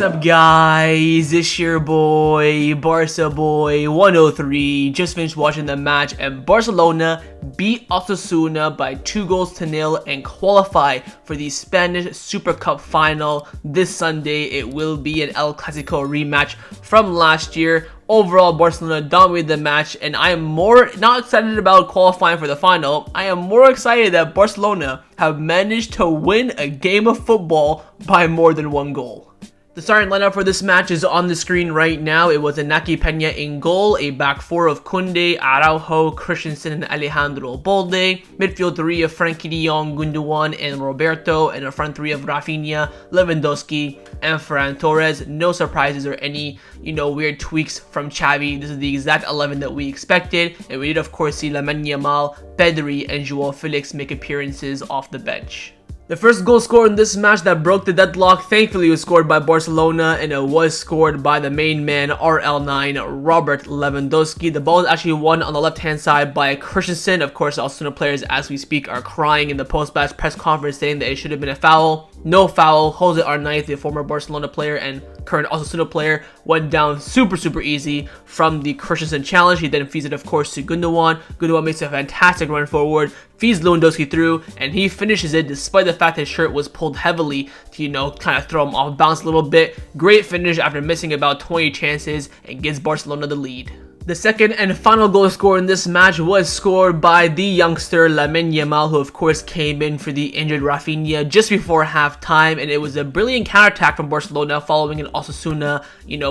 up, guys? It's your boy, Barca Boy 103. Just finished watching the match, and Barcelona beat Osasuna by 2-0 and qualify for the Spanish Super Cup final this Sunday. It will be an El Clasico rematch from last year. Overall, Barcelona dominated the match, and I am not excited about qualifying for the final. I am more excited that Barcelona have managed to win a game of football by more than one goal. The starting lineup for this match is on the screen right now. It was Iñaki Peña in goal, a back four of Koundé, Araujo, Christensen, and Alejandro Balde, midfield three of Frenkie de Jong, Gundogan, and Roberto, and a front three of Raphinha, Lewandowski, and Ferran Torres. No surprises or any, weird tweaks from Xavi. This is the exact 11 that we expected, and we did of course see Lamine Yamal, Pedri, and João Felix make appearances off the bench. The first goal scored in this match that broke the deadlock thankfully was scored by Barcelona, and it was scored by the main man, RL9, Robert Lewandowski. The ball is actually won on the left-hand side by Christensen. Of course, Osasuna players, as we speak, are crying in the post-match press conference saying that it should have been a foul. No foul. Jose Arnaiz, the former Barcelona player and current Osasuna player, went down super easy from the Christensen challenge. He then feeds it, of course, to Gundogan. Gundogan makes a fantastic run forward, feeds Lewandowski through, and he finishes it despite the fact his shirt was pulled heavily to, kind of throw him off balance a little bit. Great finish after missing about 20 chances, and gives Barcelona the lead. The second and final goal scored in this match was scored by the youngster Lamine Yamal, who of course came in for the injured Raphinha just before halftime, and it was a brilliant counterattack from Barcelona following an Osasuna,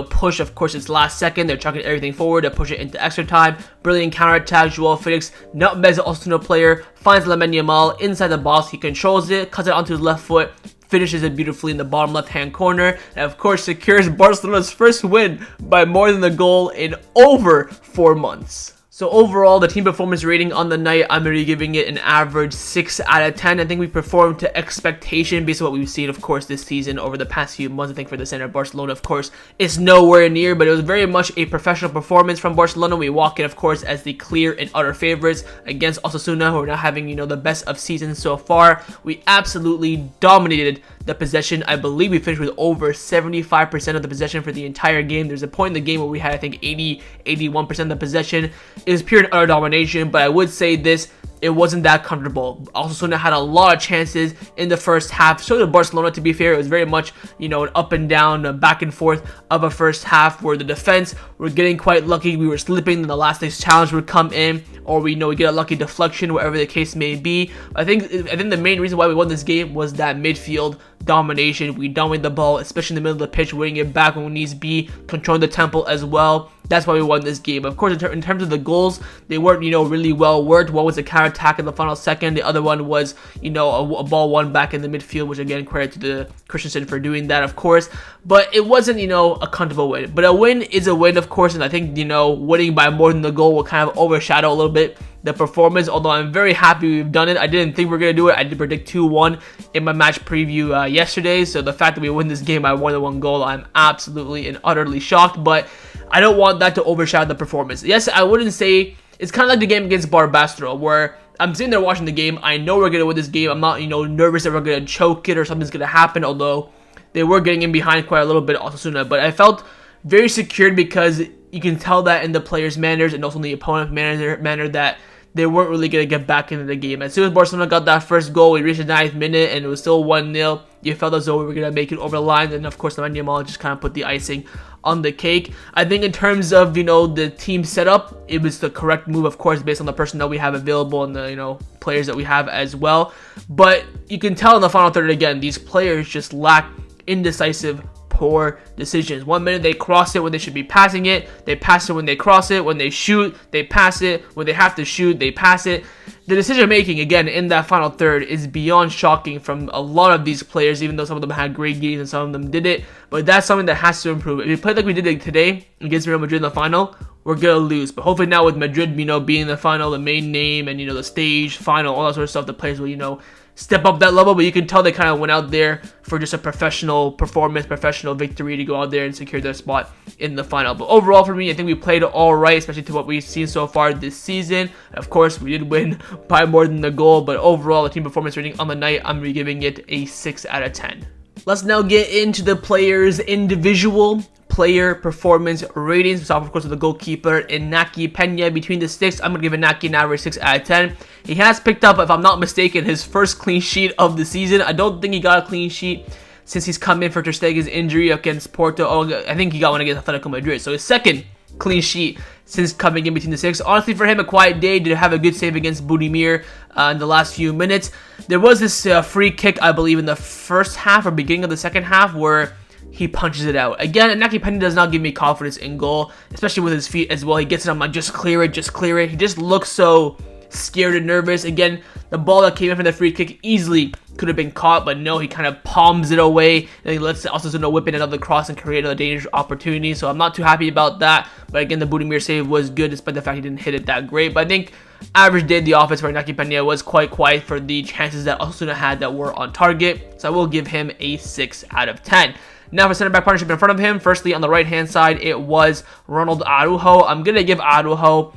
push. Of course, it's last second, they're chucking everything forward to push it into extra time. Brilliant counterattack. João Felix nutmegs the Osasuna player, finds Lamine Yamal inside the box. He controls it, cuts it onto his left foot, finishes it beautifully in the bottom left-hand corner, and of course secures Barcelona's first win by more than a goal in over 4 months. So overall, the team performance rating on the night, I'm already giving it an average 6 out of 10. I think we performed to expectation based on what we've seen, of course, this season over the past few months. I think for the center of Barcelona, of course, it's nowhere near, but it was very much a professional performance from Barcelona. We walk in, of course, as the clear and utter favorites against Osasuna, who are not having, the best of seasons so far. We absolutely dominated the possession. I believe we finished with over 75% of the possession for the entire game. There's a point in the game where we had, I think, 81% of the possession. It was pure and utter domination, but I would say this, it wasn't that comfortable. Osasuna had a lot of chances in the first half. So did Barcelona, to be fair. It was very much, an up and down, back and forth of a first half where the defense were getting quite lucky. We were slipping, then the last day's challenge would come in, or we get a lucky deflection, whatever the case may be. I think the main reason why we won this game was that midfield domination. We dominated the ball, especially in the middle of the pitch, winning it back when needs be, controlling the tempo as well. That's why we won this game. Of course, in terms of the goals, they weren't, really well worked. One was a counter attack in the final second. The other one was, a ball won back in the midfield, which again, credit to the Christensen for doing that, of course. But it wasn't, a comfortable win. But a win is a win, of course, and I think, winning by more than the goal will kind of overshadow a little bit the performance, although I'm very happy we've done it. I didn't think we were going to do it. I did predict 2-1 in my match preview yesterday, so the fact that we win this game by more than one goal, I'm absolutely and utterly shocked, but I don't want that to overshadow the performance. Yes, I wouldn't say, it's kind of like the game against Barbastro, where I'm sitting there watching the game, I know we're going to win this game, I'm not, nervous that we're going to choke it or something's going to happen, although they were getting in behind quite a little bit, Osasuna, but I felt very secured because you can tell that in the players' manners and also in the opponent's manner that they weren't really going to get back into the game. As soon as Barcelona got that first goal, we reached the 9th minute and it was still 1-0. You felt as though we were going to make it over the line, and of course, Lamine Yamal just kind of put the icing on the cake. I think in terms of, the team setup, it was the correct move, of course, based on the personnel we have available and the, players that we have as well. But you can tell in the final third, again, these players just lack indecisive, poor decisions. 1 minute they cross it when they should be passing it, they pass it when they cross it, when they shoot they pass it, when they have to shoot they pass it. The decision making, again, in that final third is beyond shocking from a lot of these players, even though some of them had great games and some of them did it, but that's something that has to improve. If we play like we did it today against Real Madrid in the final, we're gonna lose. But hopefully now with Madrid, being in the final, the main name, and the stage, final, all that sort of stuff, the players will, step up that level. But you can tell they kind of went out there for just a professional performance, professional victory to go out there and secure their spot in the final. But overall, for me, I think we played all right, especially to what we've seen so far this season. Of course, we did win by more than the goal, but overall, the team performance rating on the night, I'm giving it a 6 out of 10. Let's now get into the players' individual player performance ratings. We start, of course, with the goalkeeper, Iñaki Peña. Between the sticks, I'm going to give Iñaki an average 6 out of 10. He has picked up, if I'm not mistaken, his first clean sheet of the season. I don't think he got a clean sheet since he's come in for Ter Stegen's injury against Porto. Oh, I think he got one against Atletico Madrid. So his second clean sheet since coming in between the six. Honestly, for him, a quiet day. Did have a good save against Budimir in the last few minutes. There was this free kick, I believe, in the first half or beginning of the second half where he punches it out. Again, Iñaki Peña does not give me confidence in goal, especially with his feet as well. He gets it, I'm like, just clear it, just clear it. He just looks so scared and nervous. Again, the ball that came in from the free kick easily could have been caught, but no, he kind of palms it away, and he lets Osasuna whip in another cross and create a dangerous opportunity. So I'm not too happy about that. But again, the Budimir save was good, despite the fact he didn't hit it that great. But I think average day in the offense for Iñaki Peña was quite quiet for the chances that Osasuna had that were on target. So I will give him a 6 out of 10. Now for center back partnership in front of him, firstly on the right hand side, it was Ronald Araujo. I'm going to give Araujo,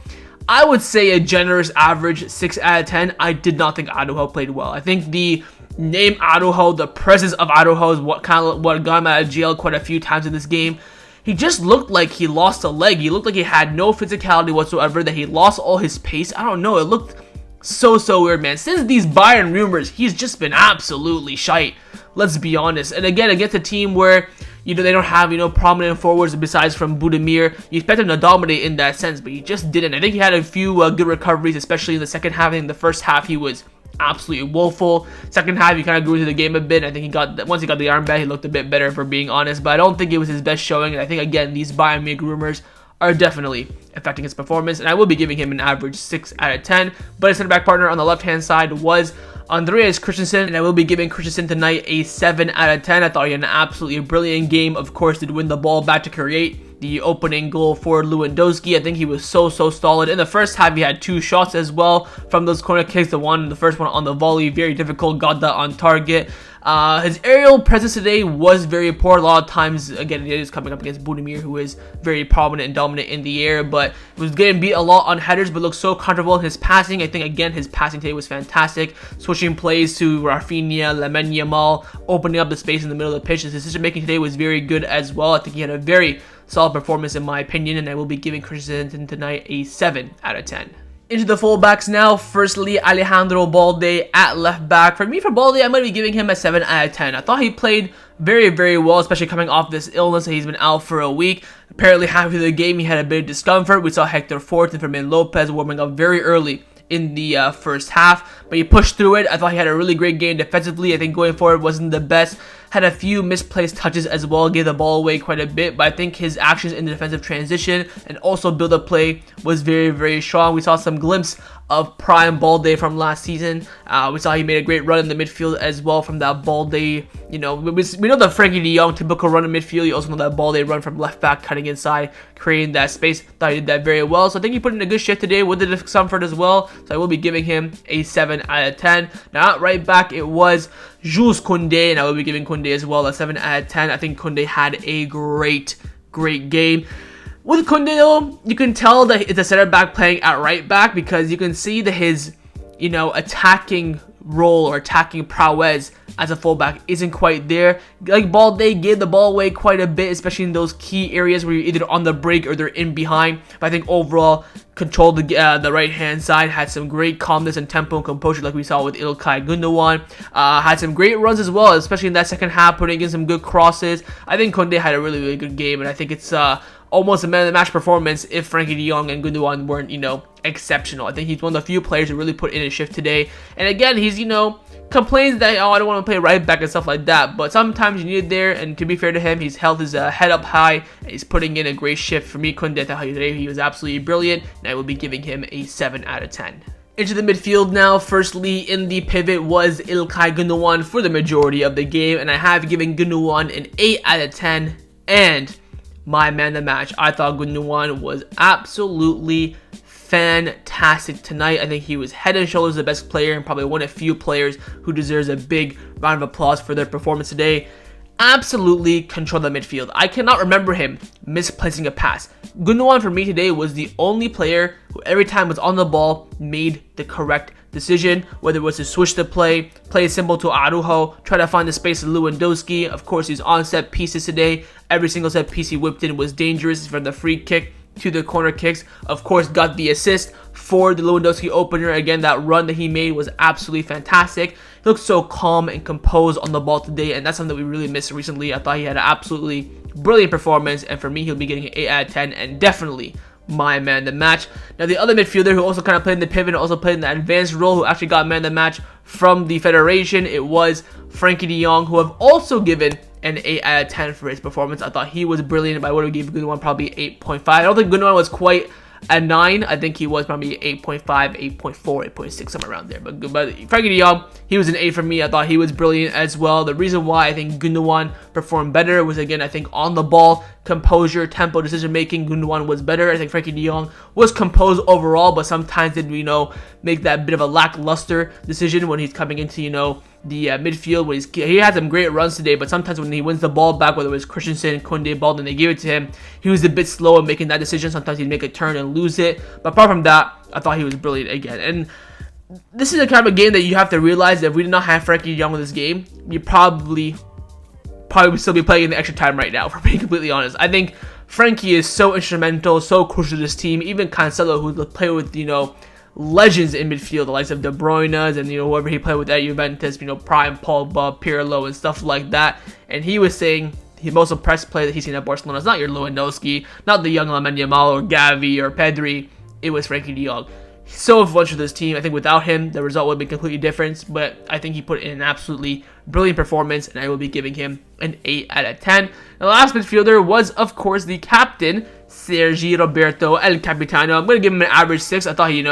I would say, a generous average 6 out of 10. I did not think Araujo played well. I think the name Araujo, the presence of Araujo is what got him out of jail quite a few times in this game. He just looked like he lost a leg. He looked like he had no physicality whatsoever, that he lost all his pace. I don't know, it looked so weird, man. Since these Bayern rumors, he's just been absolutely shite. Let's be honest. And again, against a team where, they don't have, prominent forwards besides from Budimir, you expect him to dominate in that sense, but he just didn't. I think he had a few good recoveries, especially in the second half. In the first half, he was absolutely woeful. Second half, he kind of grew into the game a bit. I think once he got the armband, he looked a bit better, for being honest. But I don't think it was his best showing. And I think, again, these Bayern Munich rumors are definitely affecting his performance, and I will be giving him an average 6 out of 10. But his center back partner on the left hand side was Andreas Christensen, and I will be giving Christensen tonight a 7 out of 10. I thought he had an absolutely brilliant game. Of course, did win the ball back to create the opening goal for Lewandowski. I think he was so solid. In the first half, he had 2 shots as well from those corner kicks. The first one on the volley, very difficult, got that on target. His aerial presence today was very poor. A lot of times, again, it is coming up against Budimir, who is very prominent and dominant in the air, but was getting beat a lot on headers, but looked so comfortable in his passing. I think, again, his passing today was fantastic. Switching plays to Raphinha, Lamine Yamal, opening up the space in the middle of the pitch. His decision-making today was very good as well. I think he had a very solid performance, in my opinion, and I will be giving Christensen tonight a 7 out of 10. Into the fullbacks now. Firstly, Alejandro Balde at left back. For me, for Balde, I might be giving him a 7 out of 10. I thought he played very well, especially coming off this illness. He's been out for a week. Apparently, half of the game, he had a bit of discomfort. We saw Hector Fort and Fermin Lopez warming up very early in the first half, but he pushed through it. I thought he had a really great game defensively. I think going forward wasn't the best. Had a few misplaced touches as well, gave the ball away quite a bit, but I think his actions in the defensive transition and also build-up play was very strong. We saw some glimpse of prime Balde from last season. We saw he made a great run in the midfield as well from that Balde. We know the Frankie de Jong typical run in midfield. You also know that Balde run from left back, cutting inside, creating that space. Thought he did that very well. So I think he put in a good shift today with the discomfort as well. So I will be giving him a 7 out of 10. Now, right back, it was Jules Koundé, and I will be giving Koundé as well a 7 out of 10. I think Koundé had a great game. With Koundé, though, you can tell that it's a center back playing at right back, because you can see that his, attacking role or attacking prowess as a fullback isn't quite there. Like Balde gave the ball away quite a bit, especially in those key areas where you're either on the break or they're in behind. But I think overall, controlled the right hand side, had some great calmness and tempo and composure like we saw with İlkay Gundogan. Had some great runs as well, especially in that second half, putting in some good crosses. I think Koundé had a really good game, and I think it's almost a man of the match performance if Frankie de Jong and Gundogan weren't, exceptional. I think he's one of the few players who really put in a shift today. And again, he's, complains that, I don't want to play right back and stuff like that, but sometimes you need it there, and to be fair to him, he's held his head up high, and he's putting in a great shift. For me, Koundé today, he was absolutely brilliant, and I will be giving him a 7 out of 10. Into the midfield now. Firstly, in the pivot was İlkay Gundogan for the majority of the game, and I have given Gundogan an 8 out of 10, and my man of the match. I thought Gundogan was absolutely fantastic tonight. I think he was head and shoulders the best player, and probably one of few players who deserves a big round of applause for their performance today. Absolutely controlled the midfield. I cannot remember him misplacing a pass. Gundogan for me today was the only player who every time was on the ball made the correct decision, whether it was to switch the play simple to Araujo, try to find the space to Lewandowski. Of course, he's on set pieces today. Every single set piece he whipped in was dangerous, from the free kick to the corner kicks. Of course, got the assist for the Lewandowski opener. Again, that run that he made was absolutely fantastic. He looked so calm and composed on the ball today, and that's something that we really missed recently. I thought he had an absolutely brilliant performance, and for me, he'll be getting an 8 out of 10, and definitely my man of the match. Now, the other midfielder who also kind of played in the pivot and also played in the advanced role, who actually got man of the match from the Federation, it was Frenkie de Jong, who have also given an 8 out of 10 for his performance. I thought he was brilliant, but I would have given Gundogan probably 8.5. I don't think Gundogan was quite a 9. I think he was probably 8.5, 8.4, 8.6, somewhere around there. But Frenkie de Jong, he was an 8 for me. I thought he was brilliant as well. The reason why I think Gundogan performed better was, again, I think on the ball, composure, tempo, decision making, Gundogan was better. I think Frenkie de Jong was composed overall, but sometimes did, make that bit of a lackluster decision when he's coming into, the midfield. When he had some great runs today, but sometimes when he wins the ball back, whether it was Christensen, Koundé ball, then they gave it to him, he was a bit slow in making that decision. Sometimes he'd make a turn and lose it. But apart from that, I thought he was brilliant again. And this is the kind of game that you have to realize that if we did not have Frenkie de Jong in this game, you probably would still be playing in the extra time right now, for being completely honest. I think Frenkie is so instrumental, so crucial to this team. Even Cancelo, who played with, legends in midfield, the likes of De Bruyne and, whoever he played with at Juventus, Prime, Pogba, Pirlo, and stuff like that. And he was saying the most impressed player that he's seen at Barcelona is not your Lewandowski, not the young Lamine Yamal or Gavi or Pedri. It was Frenkie de Jong. He's so influential to this team. I think without him, the result would be completely different. But I think he put in an absolutely brilliant performance, and I will be giving him an 8 out of 10. The last midfielder was, of course, the captain, Sergi Roberto El Capitano. I'm going to give him an average 6. I thought he,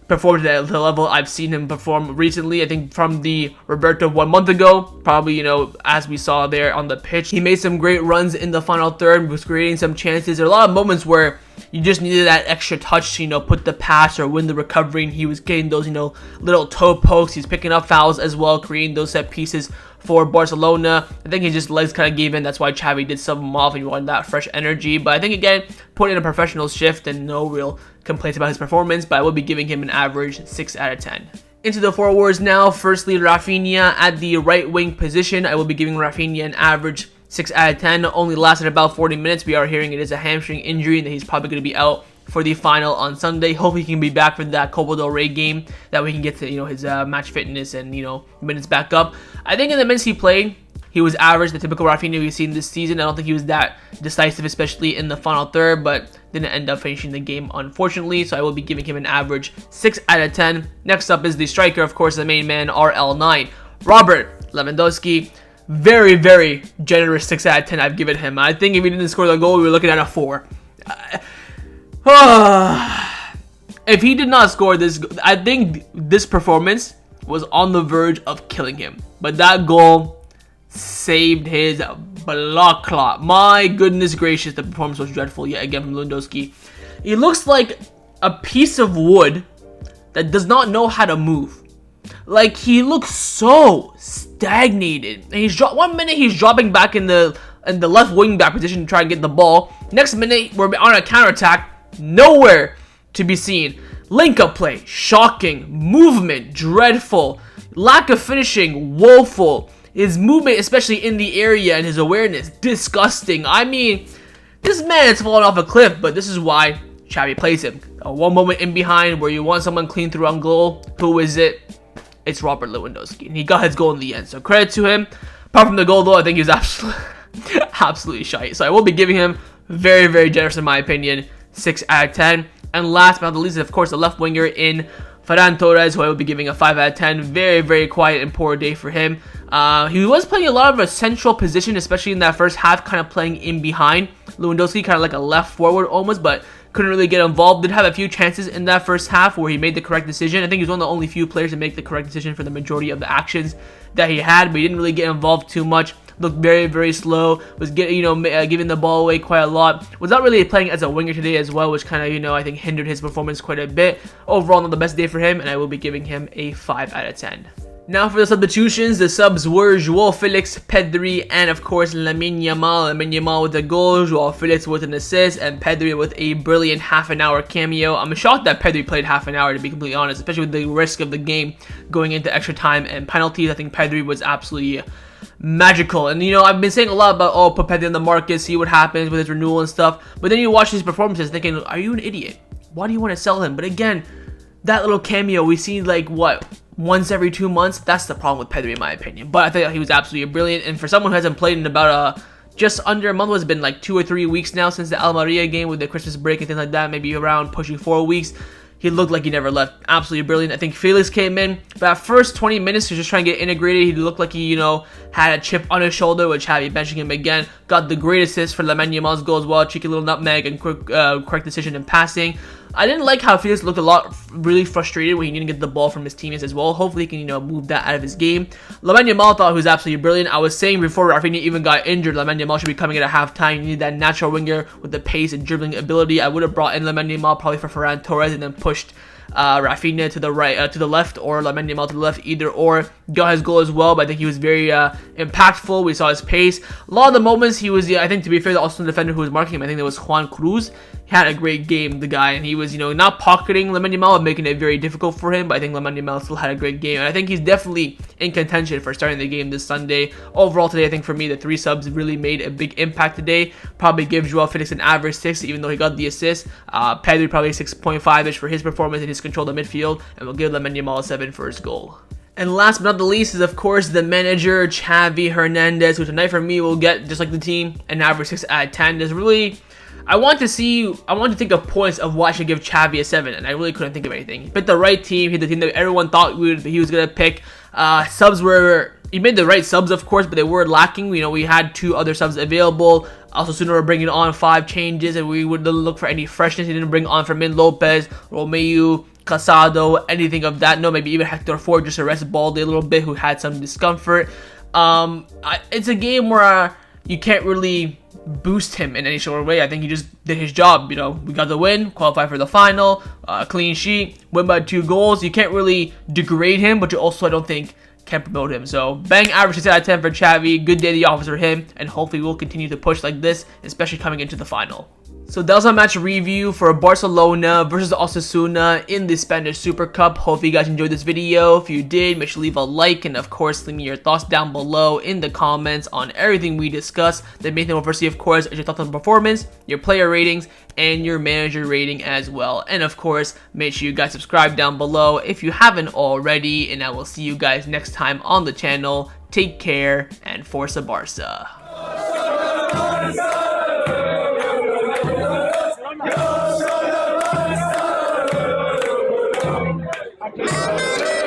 performed at the level I've seen him perform recently. I think from the Roberto 1 month ago, probably, as we saw there on the pitch, he made some great runs in the final third, was creating some chances. There are a lot of moments where you just needed that extra touch to, put the pass or win the recovery, and he was getting those, little toe pokes. He's picking up fouls as well, creating those set pieces for Barcelona. I think his legs kind of gave in. That's why Xavi did sub him off, and he wanted that fresh energy. But I think, again, put in a professional shift and no real complaints about his performance, but I will be giving him an average 6 out of 10. Into the forwards now. Firstly, Raphinha at the right wing position. I will be giving Raphinha an average 6 out of 10. Only lasted about 40 minutes. We are hearing it is a hamstring injury and that he's probably going to be out for the final on Sunday. Hopefully he can be back for that Copa del Rey game, that we can get to, his match fitness and, minutes back up. I think in the minutes he played, he was average, the typical Raphinha we've seen this season. I don't think he was that decisive, especially in the final third, but didn't end up finishing the game, unfortunately. So I will be giving him an average 6 out of 10. Next up is the striker, of course, the main man, RL9. Robert Lewandowski. Very, very generous 6 out of 10 I've given him. I think if he didn't score the goal, we were looking at a 4. If he did not score this, I think this performance was on the verge of killing him. But that goal saved his blood clot. My goodness gracious, the performance was dreadful yet again from Lewandowski. He looks like a piece of wood that does not know how to move. Like, he looks so stagnated. And he's 1 minute he's dropping back in the left wing back position to try and get the ball. Next minute we're on a counterattack, nowhere to be seen. Link up play, shocking. Movement, dreadful. Lack of finishing, woeful. His movement, especially in the area, and his awareness, disgusting. I mean, this man has fallen off a cliff, but this is why Xavi plays him. One moment in behind where you want someone clean through on goal. Who is it? It's Robert Lewandowski, and he got his goal in the end. So credit to him. Apart from the goal, though, I think he was absolutely shite. So I will be giving him very, very generous, in my opinion, 6 out of 10. And last but not the least, of course, the left winger in Ferran Torres, who I will be giving a 5 out of 10. Very, very quiet and poor day for him. He was playing a lot of a central position, especially in that first half, kind of playing in behind Lewandowski, kind of like a left forward almost, but couldn't really get involved. Did have a few chances in that first half where he made the correct decision. I think he was one of the only few players to make the correct decision for the majority of the actions that he had, but he didn't really get involved too much. Looked very, very slow. Was getting, giving the ball away quite a lot. Was not really playing as a winger today as well, which kind of, I think hindered his performance quite a bit. Overall, not the best day for him, and I will be giving him a 5 out of 10. Now for the substitutions, the subs were Joao Felix, Pedri, and of course Lamine Yamal. Lamine Yamal with a goal, Joao Felix with an assist, and Pedri with a brilliant half-an-hour cameo. I'm shocked that Pedri played half an hour, to be completely honest, especially with the risk of the game going into extra time and penalties. I think Pedri was absolutely magical. And you know, I've been saying a lot about, oh, put Pedri in the market, see what happens with his renewal and stuff. But then you watch these performances thinking, are you an idiot? Why do you want to sell him? But again, that little cameo we see like what, once every 2 months. That's the problem with Pedri in my opinion. But I think he was absolutely brilliant, and for someone who hasn't played in about just under a month, it's been like 2 or 3 weeks now since the Almeria game with the Christmas break and things like that, maybe around pushing 4 weeks. He looked like he never left. Absolutely brilliant. I think Felix came in, but that first 20 minutes, he was just trying to get integrated. He looked like he, you know, had a chip on his shoulder, with Xavi benching him again. Got the great assist for Lamine Yamal's goal as well. Cheeky little nutmeg and correct decision in passing. I didn't like how Felix looked really frustrated when he didn't get the ball from his teammates as well. Hopefully he can, you know, move that out of his game. Lamine Yamal thought he was absolutely brilliant. I was saying before Raphinha even got injured, Lamine Yamal should be coming in at halftime. You need that natural winger with the pace and dribbling ability. I would have brought in Lamine Yamal probably for Ferran Torres and then pushed Raphinha to the right, to the left, or Lamine Yamal to the left, either or. Got his goal as well, but I think he was very impactful. We saw his pace. A lot of the moments he was, I think to be fair, the Osasuna defender who was marking him, I think it was Juan Cruz. He had a great game, the guy, and he was, you know, not pocketing Lamine Yamal and making it very difficult for him, but I think Lamine Yamal still had a great game, and I think he's definitely in contention for starting the game this Sunday. Overall today, I think for me, the 3 subs really made a big impact today. Probably give Joao Felix an average 6, even though he got the assist. Pedri probably 6.5-ish for his performance and his control of midfield, and we'll give Lamine Yamal a 7 for his goal. And last but not the least is, of course, the manager, Xavi Hernandez, who tonight for me will get, just like the team, an average 6 out of 10. There's really, I want to think of points of why I should give Xavi a 7, and I really couldn't think of anything. He picked the right team, he had the team that everyone thought he was going to pick. He made the right subs, of course, but they were lacking. You know, we had 2 other subs available. Osasuna were bringing on 5 changes, and we would look for any freshness. He didn't bring on Fermin Lopez, Romeu, Casado, anything of that. No, maybe even Hector Ford just to rest Balde a little bit, who had some discomfort. It's a game where you can't really boost him in any sort of way. I think he just did his job. You know, we got the win, qualified for the final, clean sheet, win by 2 goals. You can't really degrade him, but you also, I don't think, can promote him. So bang, average 6 out of 10 for Xavi. Good day at the office for him, and hopefully we'll continue to push like this, especially coming into the final. So that was our match review for Barcelona versus Osasuna in the Spanish Super Cup. Hope you guys enjoyed this video. If you did, make sure to leave a like, and of course leave me your thoughts down below in the comments on everything we discussed. The main thing we'll see, of course, is your thoughts on the performance, your player ratings, and your manager rating as well. And of course, make sure you guys subscribe down below if you haven't already, and I will see you guys next time on the channel. Take care, and Forza Barca. Go, go, go, go, go.